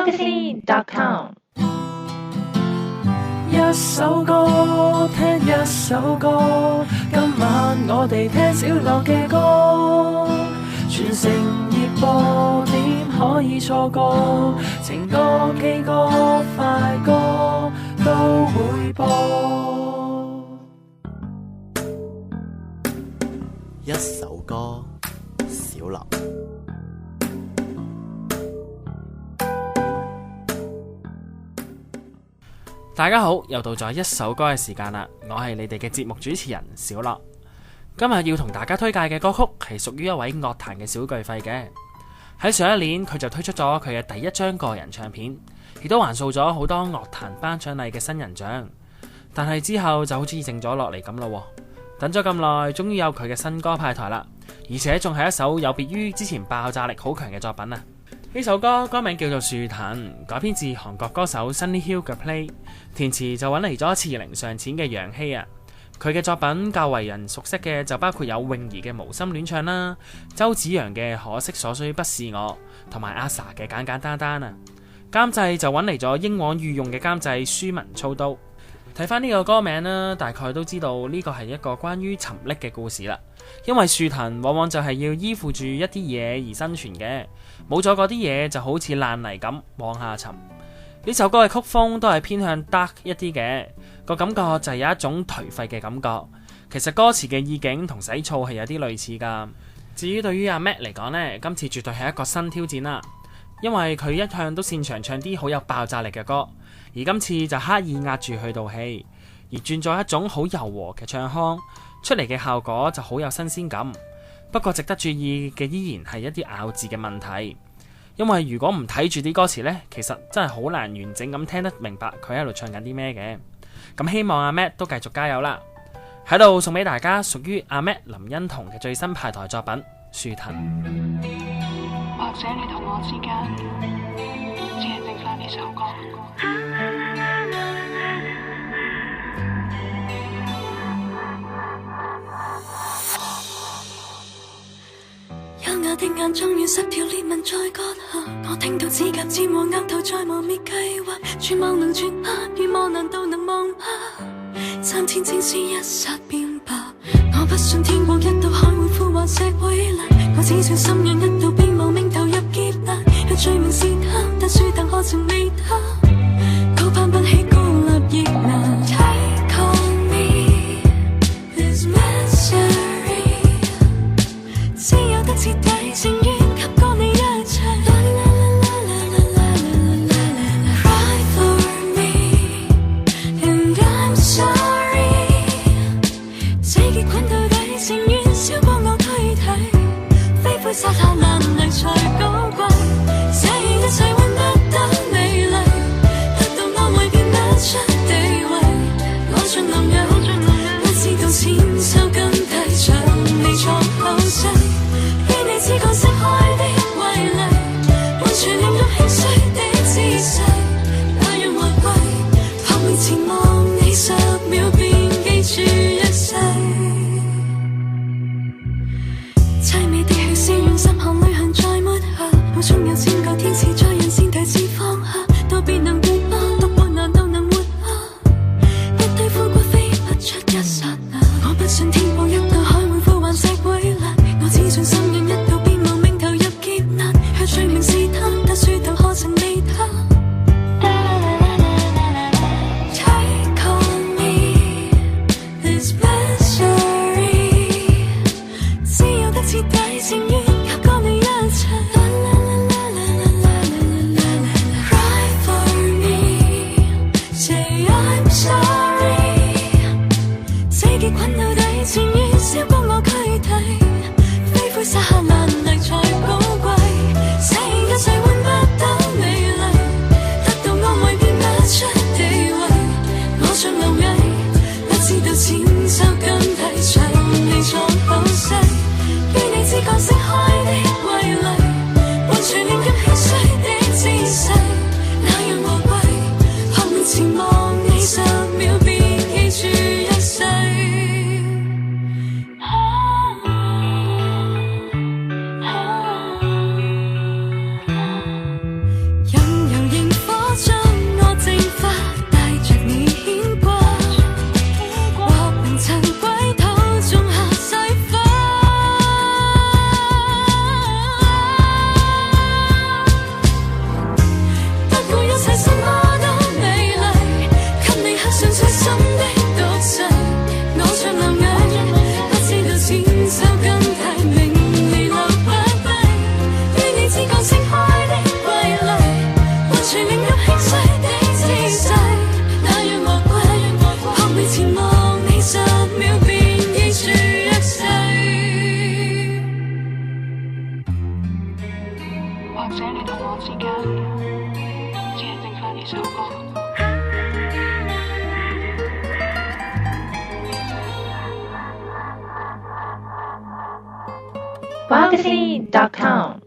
soulmagazine.com。 一首歌聽一首歌，今晚我哋聽小樂嘅歌，全城熱播點可以錯過？情歌、K 歌、快歌都會播。一首歌，小樂。大家好，又到咗一首歌嘅時間啦，我係你哋嘅節目主持人小樂。今日要同大家推介嘅歌曲係屬於一位樂壇嘅小巨肺嘅。喺上一年佢就推出咗佢嘅第一張個人唱片，亦都橫掃咗好多樂壇頒獎禮嘅新人獎。但係之後就好似靜咗落嚟咁咯，等咗咁耐，終於有佢嘅新歌派台啦，而且仲係一首有別於之前爆炸力好強嘅作品啊！呢首歌歌名叫做《樹藤》，改編自韓國歌手 Sunny Hill 嘅 Play， 填詞就揾嚟咗次零上淺嘅楊希啊。佢嘅作品較為人熟悉嘅就包括有泳兒嘅無心戀唱啦，周子揚嘅可惜所需不是我，同埋阿 sa 嘅簡簡單單啊。監製就揾嚟咗英皇御用嘅監製舒文操刀。睇翻呢個歌名啦，大概都知道呢個係一個關於沉溺嘅故事啦。因為樹藤往往就係要依附住一啲嘢而生存嘅，冇咗嗰啲嘢就好似爛泥咁往下沉。呢首歌嘅曲風都係偏向 dark 一啲嘅，個感覺就係有一種頹廢嘅感覺。其實歌詞嘅意境同洗澡係有啲類似噶。至於對於阿 Matt 嚟講呢，今次絕對係一個新挑戰啦，因為佢一向都擅長唱啲好有爆炸力嘅歌，而今次就刻意壓住佢道氣，而轉咗一種好柔和嘅唱腔，出嚟嘅效果就好有新鮮感。不過值得注意嘅依然係一啲咬字嘅問題，因為如果唔睇住啲歌詞呢，其實真係好難完整咁聽得明白佢喺度唱緊啲咩嘅。咁希望阿 Matt 都繼續加油啦！喺度送俾大家屬於阿 Matt 林欣彤嘅最新派台作品《樹藤》。或者你同我之間只係剩返呢首歌。優雅的眼中現十條裂紋在割下，我聽到指甲尖和額頭在磨滅計劃，絕望能絕嗎？願望難道能忘嗎？3天正是一剎便罷，我不信天國一道海會枯黃石會爛，我只想心癮一道並無名投入劫難，若罪名是他，但樹藤何曾未他，高攀不起高立亦難。Take on me this misery， 只有得徹底情願給過你一切。Cry for me and I'm sorry， 這結捆到底情願燒光我軀體，飛灰撒下難能才高貴，這一切換不到美麗，得到安慰變不出地位，我盡能有，不知道千秋更替長離錯後世，於你只覺釋開的威力，完全令到輕率的姿勢，那樣回歸，撲面前望你10秒便記住一世。凄美的血絲讓心寒旅行再抹下，腦中有千個天使在人間第次放下，都別能活嗎？獨活難道能活嗎？一堆枯骨飛不出一剎那，我不信天國一道海會枯黃石會爛，我只信心癮一道便無名投入劫難，若罪名是他，但樹藤何曾未他。Take on me this misery， 只有得徹底情願給過你一切。Cry for me say I'm sorry， 這結捆到底情願燒光我軀體，飛灰撒下難能才高貴，這一切換不到美麗，得到安慰變不出地位，我像螻蟻，不知道千秋更替長離錯後世，於你只覺釋開的威力，完全令人輕率的姿勢，那樣無歸，撲面前望你10秒便記住一世。wildcity.com